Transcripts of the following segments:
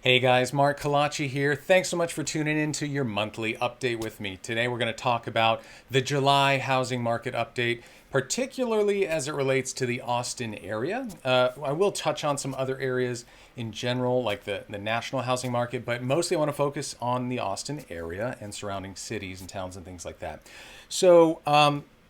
Hey guys, Mark Kalachi here. Thanks so much for tuning in to your monthly update with me. Today we're going to talk about the July housing market update, particularly as it relates to the Austin area. I will touch on some other areas in general, like the national housing market, but mostly I want to focus on the Austin area and surrounding cities and towns and things like that.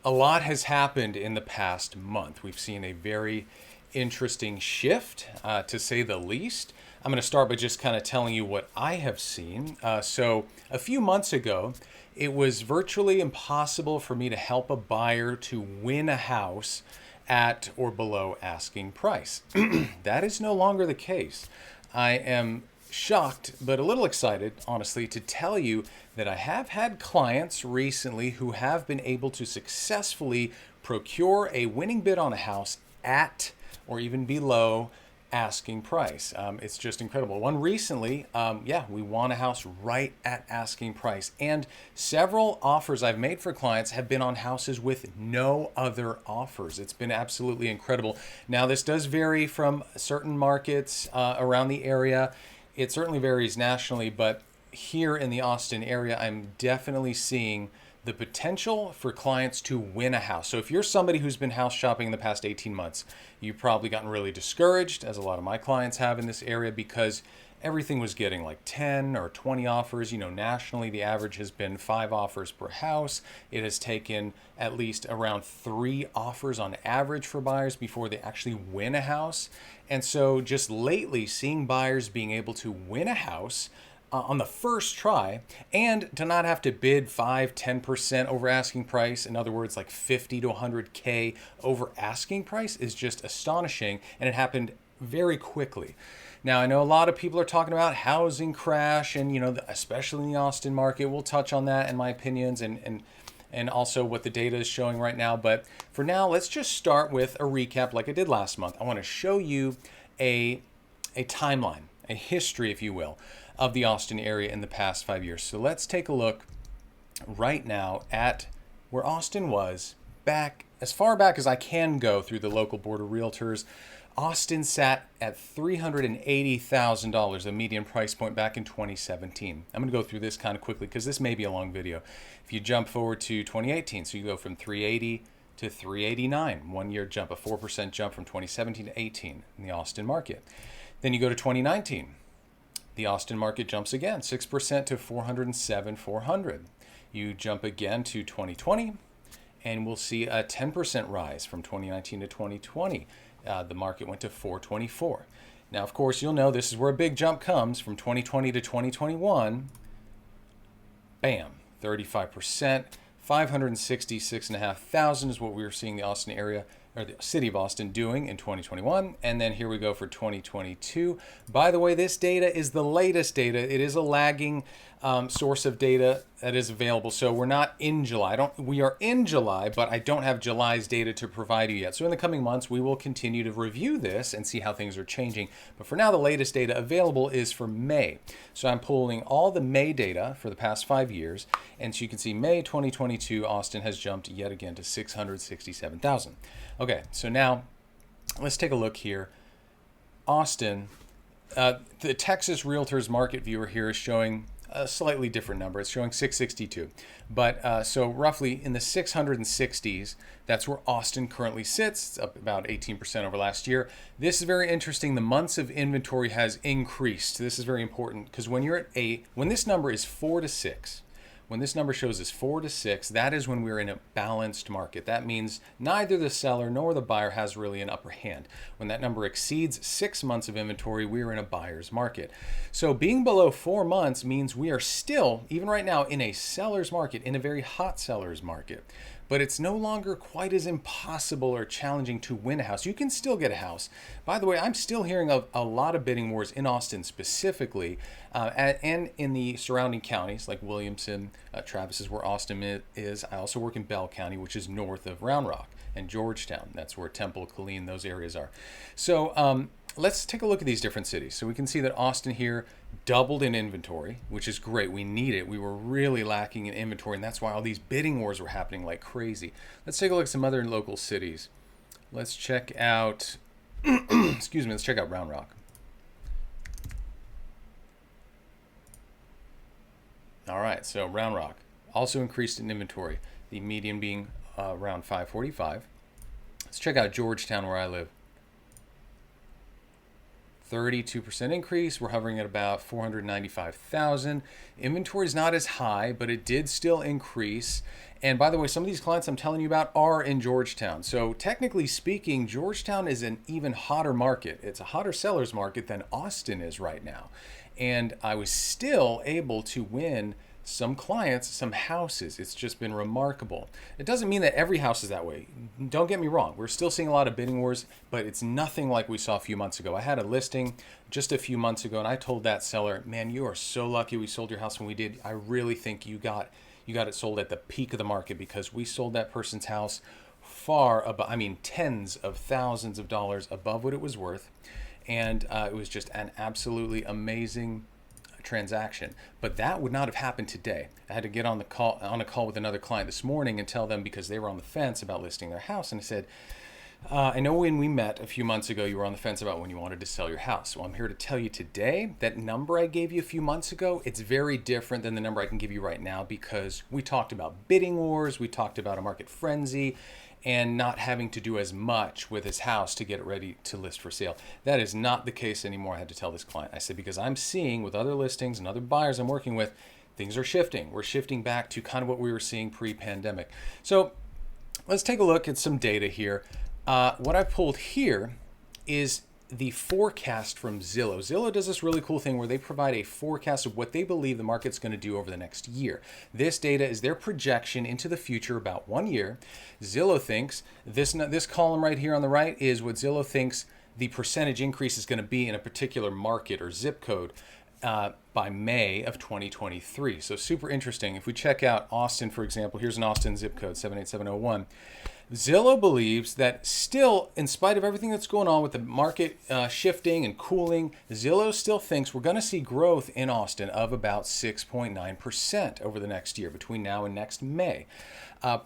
A lot has happened in the past month. We've seen a very interesting shift, to say the least. I'm going to start by just kind of telling you what I have seen. A few months ago, it was virtually impossible for me to help a buyer to win a house at or below asking price. That is no longer the case. I am shocked, but a little excited, honestly, to tell you that I have had clients recently who have been able to successfully procure a winning bid on a house at or even below asking price. It's just incredible. One recently, we won a house right at asking price. And several offers I've made for clients have been on houses with no other offers. It's been absolutely incredible. Now, this does vary from certain markets around the area. It certainly varies nationally, but here in the Austin area, I'm definitely seeing the potential for clients to win a house. So if you're somebody who's been house shopping in the past 18 months, you've probably gotten really discouraged, as a lot of my clients have in this area, because everything was getting like 10 or 20 offers. You know, nationally, the average has been 5 offers per house. It has taken at least around 3 offers on average for buyers before they actually win a house. And so just lately, seeing buyers being able to win a house on the first try, and to not have to bid 5-10% over asking price, in other words, like 50 to 100K over asking price, is just astonishing, and it happened very quickly. Now, I know a lot of people are talking about housing crash, and especially in the Austin market. We'll touch on that and my opinions and also what the data is showing right now. But for now, let's just start with a recap like I did last month. I want to show you a timeline, a history, if you will, of the Austin area in the past 5 years. So let's take a look right now at where Austin was back, as far back as I can go through the local board of realtors. Austin sat at $380,000, a median price point back in 2017. I'm going to go through this kind of quickly because this may be a long video. If you jump forward to 2018, so you go from 380 to 389, 1 year jump, a 4% jump from 2017 to 18 in the Austin market. Then you go to 2019. The Austin market jumps again, 6% to 407,400. You jump again to 2020, and we'll see a 10% rise from 2019 to 2020. The market went to 424. Now, of course, you'll know this is where a big jump comes from 2020 to 2021. Bam, 35%, 566,500 is what we were seeing the Austin area, or the city of Austin, doing in 2021. And then here we go for 2022. By the way, this data is the latest data. It is a lagging source of data that is available. So we're not in July. We are in July, but I don't have July's data to provide you yet. So in the coming months, we will continue to review this and see how things are changing. But for now, the latest data available is for May. So I'm pulling all the May data for the past 5 years. And so you can see May 2022, Austin has jumped yet again to 667,000. Okay, so now let's take a look here. Austin, the Texas Realtors Market Viewer here is showing a slightly different number. It's showing 662. But so roughly in the 660s, that's where Austin currently sits. It's up about 18% over last year. This is very interesting. The months of inventory has increased. This is very important because when this number is 4 to 6, when this number shows us 4 to 6, that is when we're in a balanced market. That means neither the seller nor the buyer has really an upper hand. When that number exceeds 6 months of inventory, we are in a buyer's market. So being below 4 months means we are still, even right now, in a seller's market, in a very hot seller's market. But it's no longer quite as impossible or challenging to win a house. You can still get a house. By the way, I'm still hearing of a lot of bidding wars in Austin specifically, and in the surrounding counties like Williamson, Travis is where Austin is. I also work in Bell County, which is north of Round Rock, and Georgetown. That's where Temple, Killeen, those areas are. So let's take a look at these different cities. So we can see that Austin here doubled in inventory, which is great. We need it. We were really lacking in inventory, and that's why all these bidding wars were happening like crazy. Let's take a look at some other local cities. Let's check out, let's check out Round Rock. All right, so Round Rock also increased in inventory, the median being around 545. Let's check out Georgetown, where I live. 32% increase. We're hovering at about 495,000. Inventory is not as high, but it did still increase. And by the way, some of these clients I'm telling you about are in Georgetown. So technically speaking, Georgetown is an even hotter market. It's a hotter seller's market than Austin is right now. And I was still able to win some clients, some houses. It's just been remarkable. It doesn't mean that every house is that way. Don't get me wrong. We're still seeing a lot of bidding wars, but it's nothing like we saw a few months ago. I had a listing just a few months ago, and I told that seller, man, you are so lucky we sold your house when we did. I really think you got it sold at the peak of the market, because we sold that person's house far above, I mean, tens of thousands of dollars above what it was worth. And it was just an absolutely amazing transaction. But that would not have happened today. I had to get on a call with another client this morning and tell them, because they were on the fence about listing their house, and I said, I know when we met a few months ago, you were on the fence about when you wanted to sell your house. Well, I'm here to tell you today that number I gave you a few months ago, it's very different than the number I can give you right now, because we talked about bidding wars, we talked about a market frenzy, and not having to do as much with his house to get it ready to list for sale. That is not the case anymore. I had to tell this client. I said, because I'm seeing with other listings and other buyers I'm working with, things are shifting. We're shifting back to kind of what we were seeing pre-pandemic. So let's take a look at some data here. What I pulled here is the forecast from Zillow. Zillow does this really cool thing where they provide a forecast of what they believe the market's going to do over the next year. This data is their projection into the future about 1 year. Zillow thinks this column right here on the right is what Zillow thinks the percentage increase is going to be in a particular market or zip code by May of 2023. So super interesting. If we check out Austin, for example, here's an Austin zip code, 78701. Zillow believes that still, in spite of everything that's going on with the market shifting and cooling, Zillow still thinks we're going to see growth in Austin of about 6.9% over the next year, between now and next May.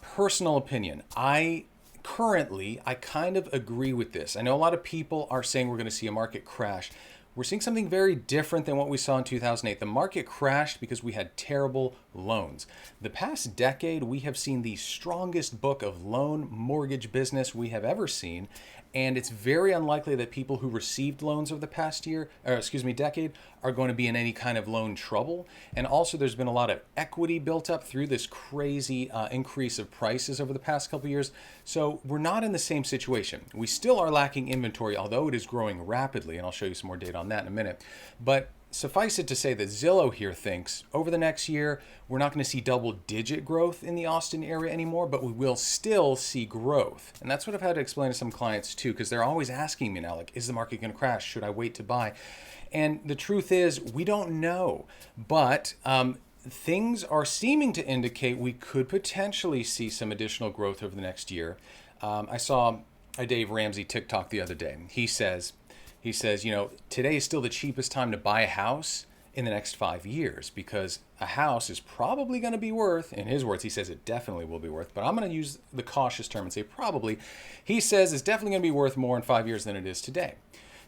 Personal opinion, I kind of agree with this. I know a lot of people are saying we're going to see a market crash. We're seeing something very different than what we saw in 2008. The market crashed because we had terrible loans. The past decade, we have seen the strongest book of loan mortgage business we have ever seen. And it's very unlikely that people who received loans over the past decade are going to be in any kind of loan trouble. And also, there's been a lot of equity built up through this crazy increase of prices over the past couple of years. So we're not in the same situation. We still are lacking inventory, although it is growing rapidly. And I'll show you some more data on that in a minute. But suffice it to say that Zillow here thinks over the next year, we're not going to see double-digit growth in the Austin area anymore, but we will still see growth. And that's what I've had to explain to some clients too, because they're always asking me now, like, is the market going to crash? Should I wait to buy? And the truth is, we don't know. But things are seeming to indicate we could potentially see some additional growth over the next year. I saw a Dave Ramsey TikTok the other day. He says, today is still the cheapest time to buy a house in the next 5 years, because a house is probably going to be worth, in his words, he says it definitely will be worth, but I'm going to use the cautious term and say probably. He says it's definitely going to be worth more in 5 years than it is today,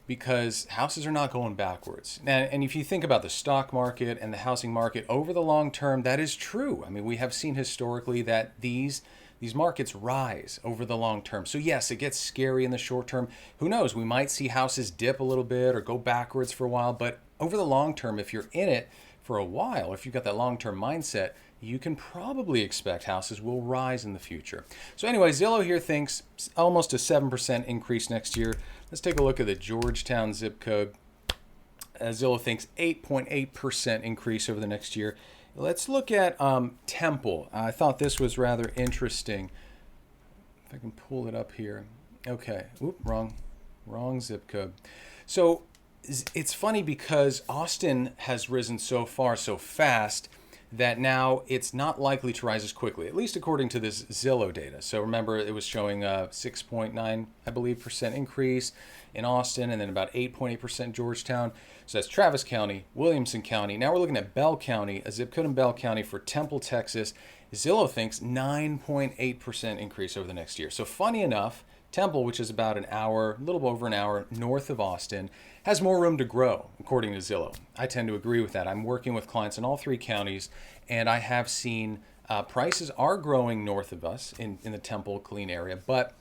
because houses are not going backwards. And if you think about the stock market and the housing market over the long term, that is true. I mean, we have seen historically that these markets rise over the long term. So yes, it gets scary in the short term. Who knows? We might see houses dip a little bit or go backwards for a while. But over the long term, if you're in it for a while, if you've got that long-term mindset, you can probably expect houses will rise in the future. So anyway, Zillow here thinks almost a 7% increase next year. Let's take a look at the Georgetown zip code. Zillow thinks 8.8% increase over the next year. Let's look at Temple. I thought this was rather interesting. If I can pull it up here. Okay. Oop, wrong zip code. So it's funny because Austin has risen so far so fast that now it's not likely to rise as quickly, at least according to this Zillow data. So remember, it was showing a 6.9, I believe, percent increase in Austin, and then about 8.8% Georgetown. So that's Travis County, Williamson County. Now we're looking at Bell County, a zip code in Bell County for Temple, Texas. Zillow thinks 9.8% increase over the next year. So funny enough, Temple, which is about an hour, a little over an hour north of Austin, has more room to grow, according to Zillow. I tend to agree with that. I'm working with clients in all 3 counties, and I have seen prices are growing north of us in the Temple, Killeen area, but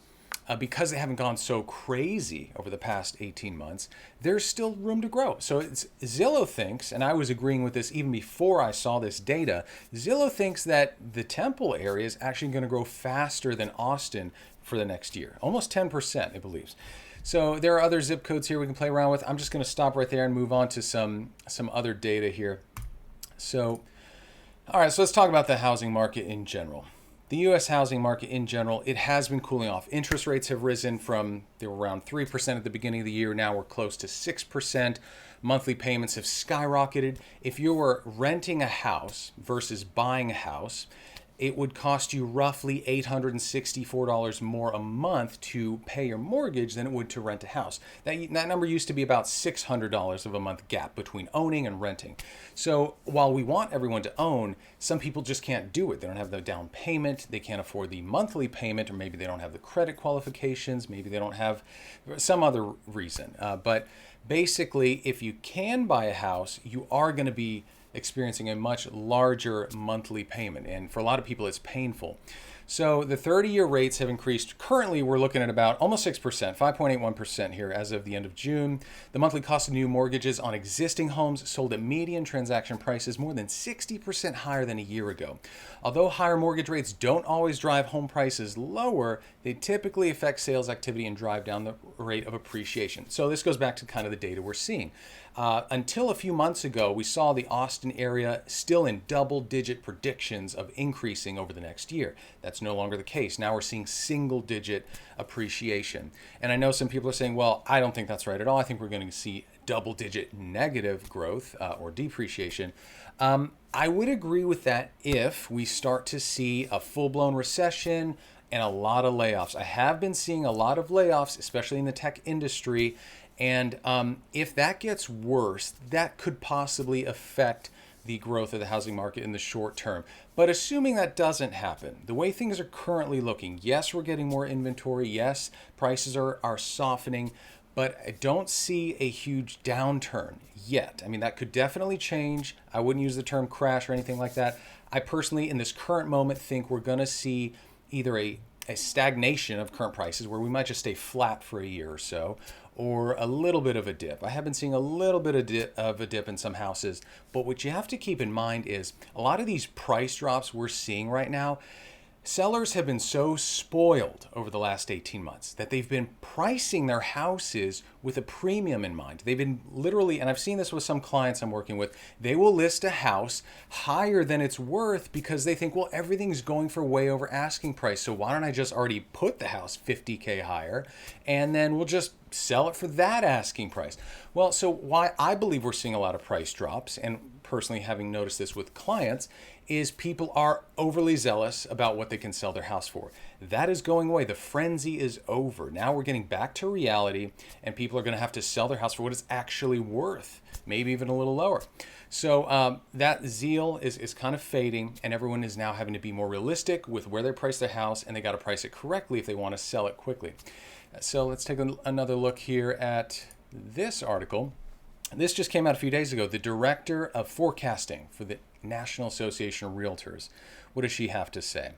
because they haven't gone so crazy over the past 18 months, there's still room to grow. So Zillow thinks, and I was agreeing with this even before I saw this data, Zillow thinks that the Temple area is actually going to grow faster than Austin for the next year. Almost 10%, it believes. So there are other zip codes here we can play around with. I'm just going to stop right there and move on to some other data here. So, all right, so let's talk about the housing market in general. The U.S. housing market in general, it has been cooling off. Interest rates have risen from, they were around 3% at the beginning of the year. Now we're close to 6%. Monthly payments have skyrocketed. If you were renting a house versus buying a house, it would cost you roughly $864 more a month to pay your mortgage than it would to rent a house. That number used to be about $600 of a month gap between owning and renting. So while we want everyone to own, some people just can't do it. They don't have the down payment, they can't afford the monthly payment, or maybe they don't have the credit qualifications, maybe they don't have some other reason. But basically, if you can buy a house, you are going to be experiencing a much larger monthly payment. And for a lot of people, it's painful. So the 30-year rates have increased. Currently, we're looking at about almost 6%, 5.81% here as of the end of June. The monthly cost of new mortgages on existing homes sold at median transaction prices more than 60% higher than a year ago. Although higher mortgage rates don't always drive home prices lower, they typically affect sales activity and drive down the rate of appreciation. So this goes back to kind of the data we're seeing. Until a few months ago, we saw the Austin area still in double-digit predictions of increasing over the next year. That's no longer the case. Now we're seeing single-digit appreciation. And I know some people are saying, well, I don't think that's right at all. I think we're going to see double-digit negative growth or depreciation. I would agree with that if we start to see a full-blown recession and a lot of layoffs. I have been seeing a lot of layoffs, especially in the tech industry. And if that gets worse, that could possibly affect the growth of the housing market in the short term. But assuming that doesn't happen, the way things are currently looking, yes, we're getting more inventory. Yes, prices are softening, but I don't see a huge downturn yet. I mean, that could definitely change. I wouldn't use the term crash or anything like that. I personally, in this current moment, think we're going to see either a stagnation of current prices where we might just stay flat for a year or so, or a little bit of a dip. I have been seeing a little bit of a dip in some houses, but what you have to keep in mind is a lot of these price drops we're seeing right now, sellers have been so spoiled over the last 18 months that they've been pricing their houses with a premium in mind. They've been literally, and I've seen this with some clients I'm working with, they will list a house higher than it's worth because they think, well, everything's going for way over asking price. So why don't I just already put the house 50K higher and then we'll just sell it for that asking price? Well, so why I believe we're seeing a lot of price drops, and personally having noticed this with clients, is people are overly zealous about what they can sell their house for. That is going away. The frenzy is over. Now we're getting back to reality, and people are going to have to sell their house for what it's actually worth, maybe even a little lower. So that zeal is kind of fading, and everyone is now having to be more realistic with where they price their house, and they got to price it correctly if they want to sell it quickly. So let's take another look here at this article. This just came out a few days ago. The director of forecasting for the National Association of Realtors. What does she have to say?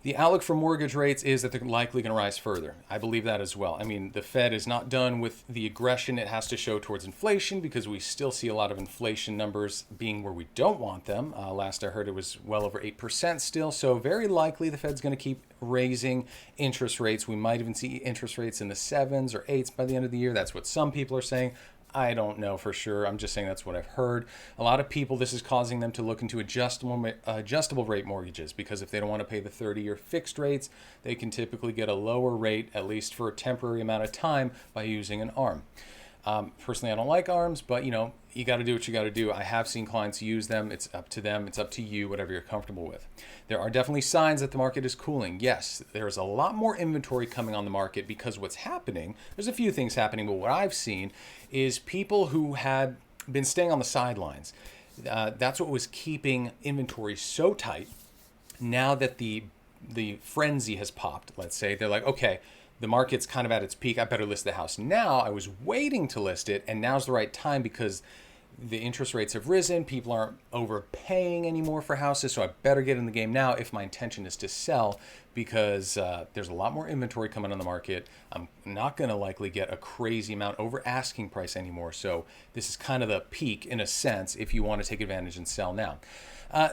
The outlook for mortgage rates is that they're likely going to rise further. I believe that as well. I mean, the Fed is not done with the aggression it has to show towards inflation, because we still see a lot of inflation numbers being where we don't want them. Last I heard, it was well over 8% still. So very likely the Fed's going to keep raising interest rates. We might even see interest rates in the 7s or 8s by the end of the year. That's what some people are saying. I don't know for sure. I'm just saying that's what I've heard. A lot of people, this is causing them to look into adjustable rate mortgages, because if they don't want to pay the 30-year fixed rates, they can typically get a lower rate, at least for a temporary amount of time, by using an ARM. Personally, I don't like ARMs, but you got to do what you got to do. I have seen clients use them. It's up to them. It's up to you, whatever you're comfortable with. There are definitely signs that the market is cooling. Yes, there's a lot more inventory coming on the market, because what's happening, there's a few things happening, but what I've seen is people who had been staying on the sidelines. That's what was keeping inventory so tight. Now that the frenzy has popped, let's say, they're like, okay, the market's kind of at its peak. I better list the house now. I was waiting to list it, and now's the right time because the interest rates have risen. People aren't overpaying anymore for houses, so I better get in the game now if my intention is to sell, because there's a lot more inventory coming on the market. I'm not going to likely get a crazy amount over asking price anymore. So this is kind of the peak in a sense if you want to take advantage and sell now.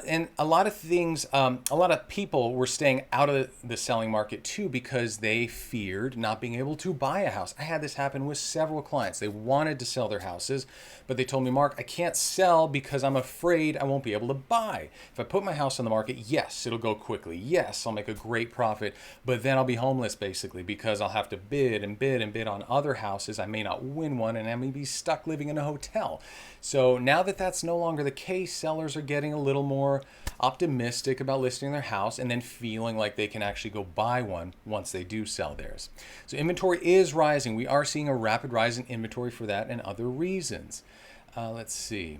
And a lot of things, a lot of people were staying out of the selling market too because they feared not being able to buy a house. I had this happen with several clients. They wanted to sell their houses, but they told me, Mark, I can't sell because I'm afraid I won't be able to buy. If I put my house on the market, yes, it'll go quickly. Yes, I'll make a great profit, but then I'll be homeless basically because I'll have to bid and bid and bid on other houses. I may not win one and I may be stuck living in a hotel. So now that that's no longer the case, sellers are getting a little more optimistic about listing their house and then feeling like they can actually go buy one once they do sell theirs. So inventory is rising. We are seeing a rapid rise in inventory for that and other reasons. Let's see.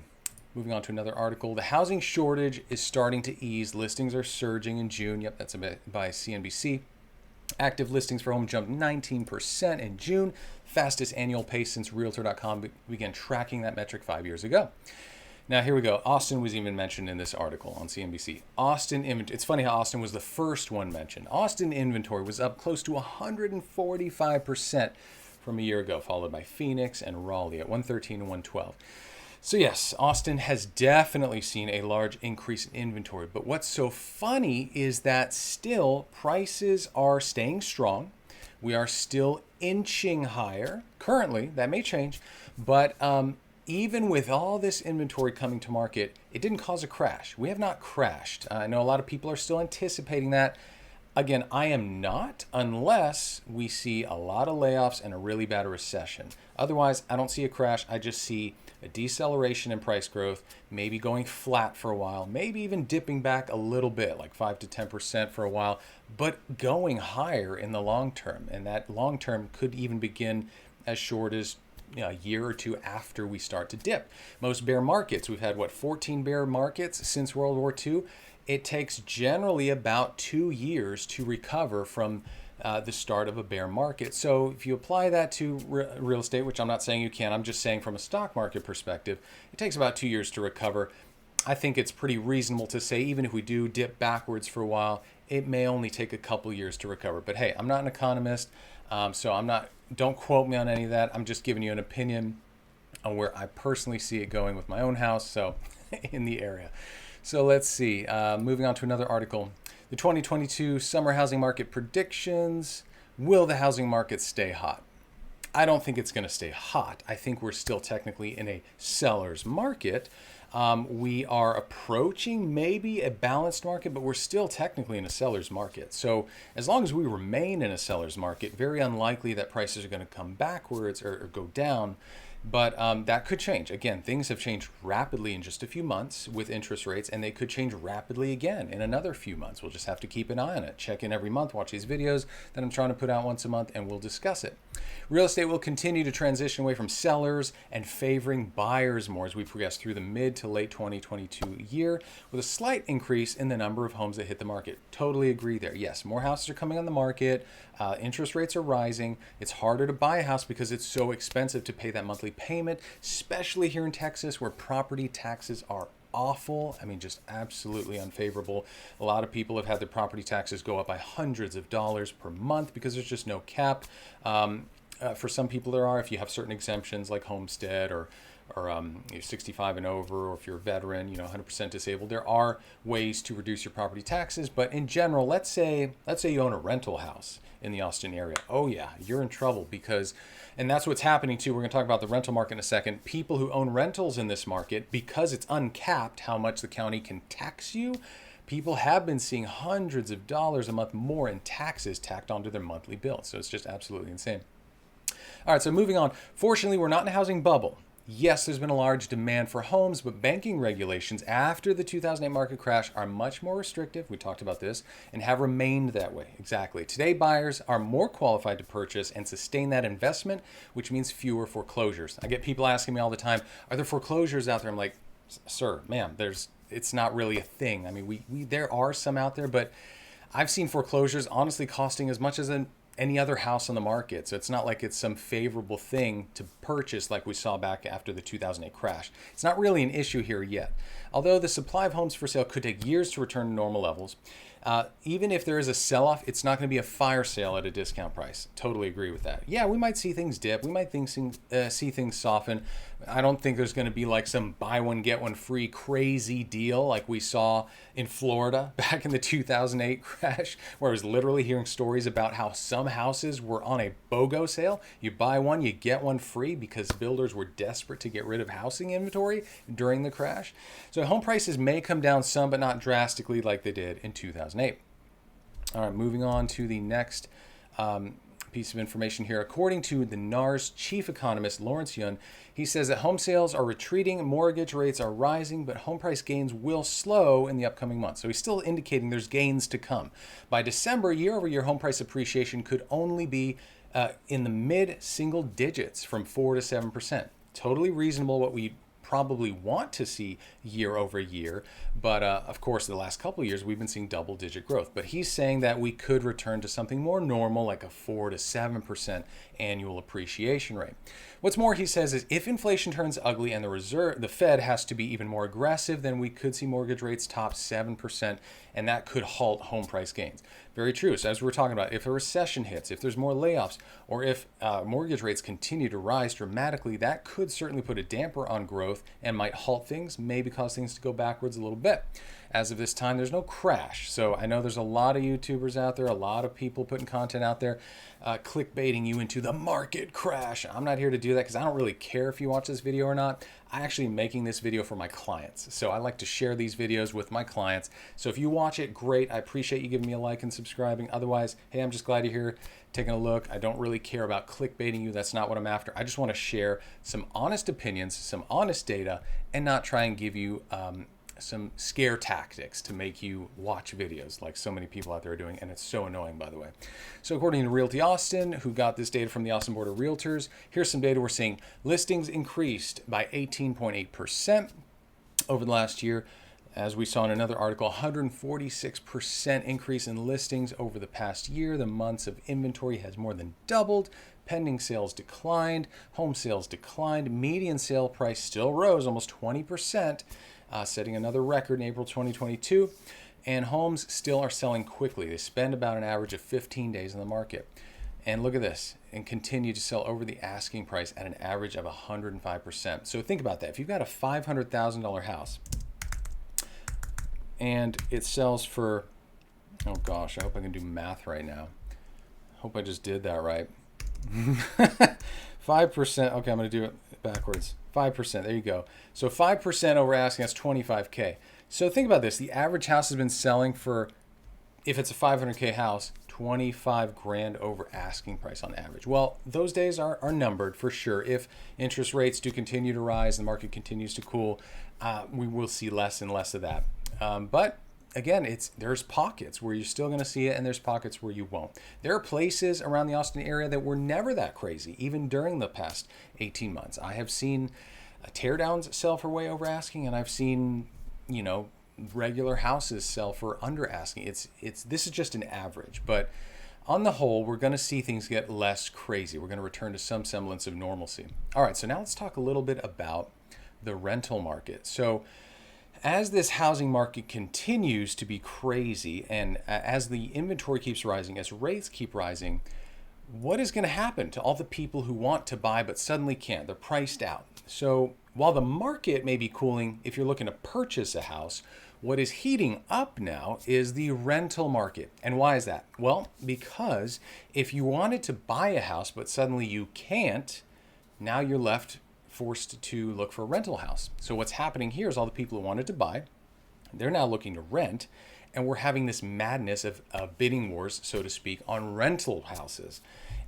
Moving on to another article. The housing shortage is starting to ease. Listings are surging in June. Yep, that's by CNBC. Active listings for home jumped 19% in June, fastest annual pace since Realtor.com began tracking that metric 5 years ago. Now here we go. Austin was even mentioned in this article on CNBC. Austin inventory. It's funny how Austin was the first one mentioned. Austin inventory was up close to 145% from a year ago, followed by Phoenix and Raleigh at 113 and 112. So yes, Austin has definitely seen a large increase in inventory. But what's so funny is that still prices are staying strong. We are still inching higher. Currently, that may change. But even with all this inventory coming to market, it didn't cause a crash. We have not crashed. I know a lot of people are still anticipating that. Again, I am not, unless we see a lot of layoffs and a really bad recession. Otherwise, I don't see a crash. I just see a deceleration in price growth, maybe going flat for a while, maybe even dipping back a little bit, like 5 to 10% for a while, but going higher in the long term. And that long term could even begin as short as a year or two after we start to dip. Most bear markets, we've had 14 bear markets since World War II. It takes generally about 2 years to recover from the start of a bear market. So if you apply that to real estate, which I'm not saying you can, I'm just saying from a stock market perspective, it takes about 2 years to recover. I think it's pretty reasonable to say even if we do dip backwards for a while, it may only take a couple years to recover. But hey, I'm not an economist, so don't quote me on any of that. I'm just giving you an opinion on where I personally see it going with my own house, so in the area. So let's see, moving on to another article. The 2022 summer housing market predictions. Will the housing market stay hot? I don't think it's going to stay hot. I think we're still technically in a seller's market. We are approaching maybe a balanced market, but we're still technically in a seller's market. So as long as we remain in a seller's market, very unlikely that prices are going to come backwards or go down. But that could change. Again, things have changed rapidly in just a few months with interest rates, and they could change rapidly again in another few months. We'll just have to keep an eye on it. Check in every month, watch these videos that I'm trying to put out once a month, and we'll discuss it. Real estate will continue to transition away from sellers and favoring buyers more as we progress through the mid to late 2022 year, with a slight increase in the number of homes that hit the market. Totally agree there. Yes, more houses are coming on the market. Interest rates are rising. It's harder to buy a house because it's so expensive to pay that monthly payment, especially here in Texas where property taxes are awful. I mean, just absolutely unfavorable. A lot of people have had their property taxes go up by hundreds of dollars per month because there's just no cap. For some people there are, if you have certain exemptions like homestead or you're 65 and over, or if you're a veteran, 100% disabled, there are ways to reduce your property taxes. But in general, let's say you own a rental house in the Austin area. Oh yeah, you're in trouble and that's what's happening too. We're going to talk about the rental market in a second. People who own rentals in this market, because it's uncapped how much the county can tax you, people have been seeing hundreds of dollars a month more in taxes tacked onto their monthly bill. So it's just absolutely insane. All right, so moving on. Fortunately, we're not in a housing bubble. Yes, there's been a large demand for homes, but banking regulations after the 2008 market crash are much more restrictive. We talked about this and have remained that way. Exactly. Today, buyers are more qualified to purchase and sustain that investment, which means fewer foreclosures. I get people asking me all the time, are there foreclosures out there? I'm like, sir, ma'am, it's not really a thing. I mean, there are some out there, but I've seen foreclosures honestly costing as much as any other house on the market. So it's not like it's some favorable thing to purchase like we saw back after the 2008 crash. It's not really an issue here yet. Although the supply of homes for sale could take years to return to normal levels, even if there is a sell-off, it's not going to be a fire sale at a discount price. Totally agree with that. Yeah, we might see things dip. We might see things soften. I don't think there's going to be like some buy one, get one free crazy deal like we saw in Florida back in the 2008 crash, where I was literally hearing stories about how some houses were on a BOGO sale. You buy one, you get one free because builders were desperate to get rid of housing inventory during the crash. So home prices may come down some, but not drastically like they did in 2008. All right, moving on to the next piece of information here. According to the NAR's chief economist, Lawrence Yun, he says that home sales are retreating, mortgage rates are rising, but home price gains will slow in the upcoming months. So he's still indicating there's gains to come. By December, year-over-year home price appreciation could only be in the mid-single digits from 4 to 7%. Totally reasonable, what we probably want to see year over year, but of course the last couple of years we've been seeing double-digit growth. But he's saying that we could return to something more normal, like a 4 to 7% annual appreciation rate. What's more, he says, is if inflation turns ugly and the Fed has to be even more aggressive, then we could see mortgage rates top 7%, and that could halt home price gains. Very true. So as we were talking about, if a recession hits, if there's more layoffs, or if mortgage rates continue to rise dramatically, that could certainly put a damper on growth and might halt things, maybe cause things to go backwards a little bit. As of this time, there's no crash. So I know there's a lot of YouTubers out there, a lot of people putting content out there, clickbaiting you into the market crash. I'm not here to do that because I don't really care if you watch this video or not. I'm actually making this video for my clients. So I like to share these videos with my clients. So if you watch it, great. I appreciate you giving me a like and subscribing. Otherwise, hey, I'm just glad you're here taking a look. I don't really care about clickbaiting you. That's not what I'm after. I just want to share some honest opinions, some honest data, and not try and give you some scare tactics to make you watch videos like so many people out there are doing, and it's so annoying, by the way. So according to Realty Austin, who got this data from the Austin Board of Realtors, here's some data we're seeing. Listings increased by 18.8% over the last year. As we saw in another article, 146% increase in listings over the past year. The months of inventory has more than doubled. Pending sales declined. Home sales declined. Median sale price still rose almost 20%. Setting another record in April 2022, and homes still are selling quickly. They spend about an average of 15 days in the market. And look at this, and continue to sell over the asking price at an average of 105%. So think about that. If you've got a $500,000 house and it sells for, oh gosh, I hope I can do math right now. Hope I just did that right. 5%, okay, I'm going to do it backwards. 5%, there you go. So 5% over asking, that's 25K. So think about this. The average house has been selling for, if it's a 500K house, 25 grand over asking price on average. Well, those days are numbered for sure. If interest rates do continue to rise, the market continues to cool, we will see less and less of that. But again, there's pockets where you're still going to see it, and there's pockets where you won't. There are places around the Austin area that were never that crazy, even during the past 18 months. I have seen teardowns sell for way over asking, and I've seen, regular houses sell for under asking. This is just an average, but on the whole, we're going to see things get less crazy. We're going to return to some semblance of normalcy. All right, so now let's talk a little bit about the rental market. So as this housing market continues to be crazy, and as the inventory keeps rising, as rates keep rising, what is going to happen to all the people who want to buy but suddenly can't? They're priced out. So while the market may be cooling, if you're looking to purchase a house, what is heating up now is the rental market. And why is that? Well, because if you wanted to buy a house but suddenly you can't, now you're forced to look for a rental house. So what's happening here is all the people who wanted to buy, they're now looking to rent, and we're having this madness of bidding wars, so to speak, on rental houses.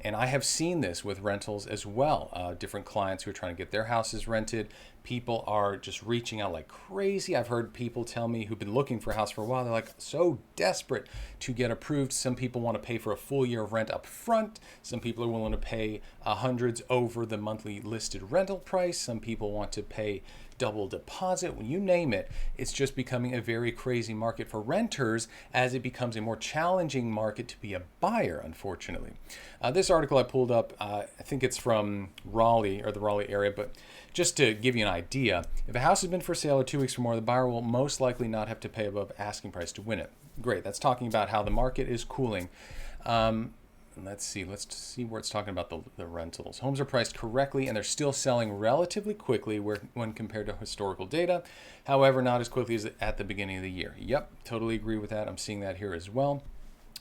And I have seen this with rentals as well. Different clients who are trying to get their houses rented. People are just reaching out like crazy. I've heard people tell me who've been looking for a house for a while, they're like so desperate to get approved. Some people want to pay for a full year of rent up front. Some people are willing to pay hundreds over the monthly listed rental price. Some people want to pay double deposit, when you name it. It's just becoming a very crazy market for renters as it becomes a more challenging market to be a buyer, unfortunately. This article I pulled up, I think it's from Raleigh or the Raleigh area, but just to give you an idea, if a house has been for sale or 2 weeks or more, the buyer will most likely not have to pay above asking price to win it. Great. That's talking about how the market is cooling. Let's see where it's talking about the rentals. Homes are priced correctly and they're still selling relatively quickly when compared to historical data. However, not as quickly as at the beginning of the year. Yep, totally agree with that. I'm seeing that here as well.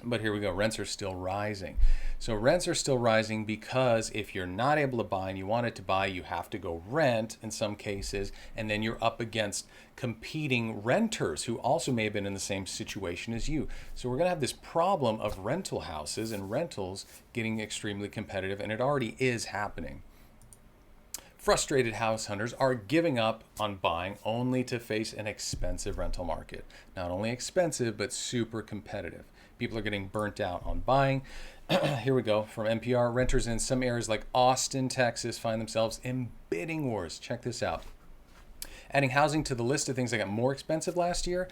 But here we go. Rents are still rising. So rents are still rising because if you're not able to buy and you wanted to buy, you have to go rent in some cases. And then you're up against competing renters who also may have been in the same situation as you. So we're going to have this problem of rental houses and rentals getting extremely competitive. And it already is happening. Frustrated house hunters are giving up on buying only to face an expensive rental market. Not only expensive, but super competitive. People are getting burnt out on buying. Here we go from NPR. Renters in some areas like Austin, Texas find themselves in bidding wars. Check this out. Adding housing to the list of things that got more expensive last year.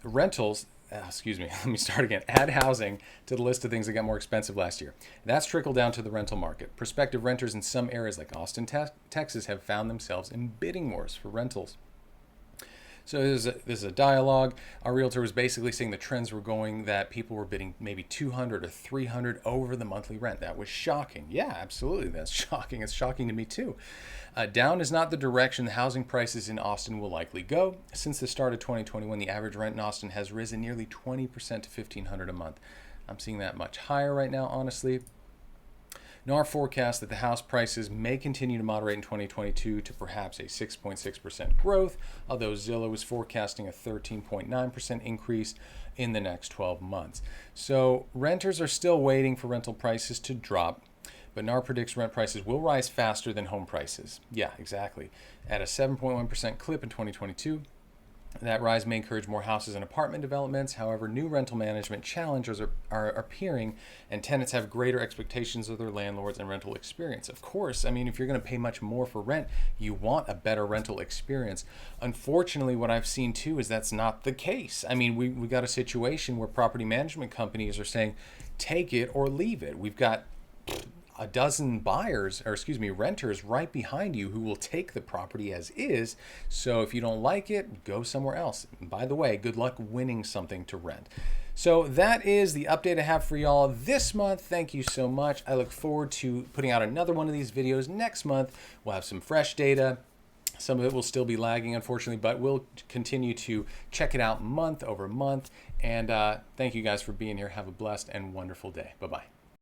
Rentals, excuse me, let me start again. Add housing to the list of things that got more expensive last year. That's trickled down to the rental market. Prospective renters in some areas like Austin, Texas have found themselves in bidding wars for rentals. So this is a dialogue. Our realtor was basically saying the trends were going that people were bidding maybe 200 or 300 over the monthly rent. That was shocking. Yeah, absolutely. That's shocking. It's shocking to me too. Down is not the direction the housing prices in Austin will likely go. Since the start of 2021, the average rent in Austin has risen nearly 20% to $1,500 a month. I'm seeing that much higher right now, honestly. NAR forecasts that the house prices may continue to moderate in 2022 to perhaps a 6.6% growth, although Zillow is forecasting a 13.9% increase in the next 12 months. So renters are still waiting for rental prices to drop, but NAR predicts rent prices will rise faster than home prices. Yeah, exactly. At a 7.1% clip in 2022. That rise may encourage more houses and apartment developments. However, new rental management challenges are appearing, and tenants have greater expectations of their landlords and rental experience. Of course, I mean, if you're going to pay much more for rent, you want a better rental experience. Unfortunately, what I've seen too is that's not the case. I mean, we got a situation where property management companies are saying, take it or leave it. We've got a dozen renters right behind you who will take the property as is. So if you don't like it, go somewhere else. And by the way, good luck winning something to rent. So that is the update I have for y'all this month. Thank you so much. I look forward to putting out another one of these videos next month. We'll have some fresh data. Some of it will still be lagging, unfortunately, but we'll continue to check it out month over month. And thank you guys for being here. Have a blessed and wonderful day. Bye-bye.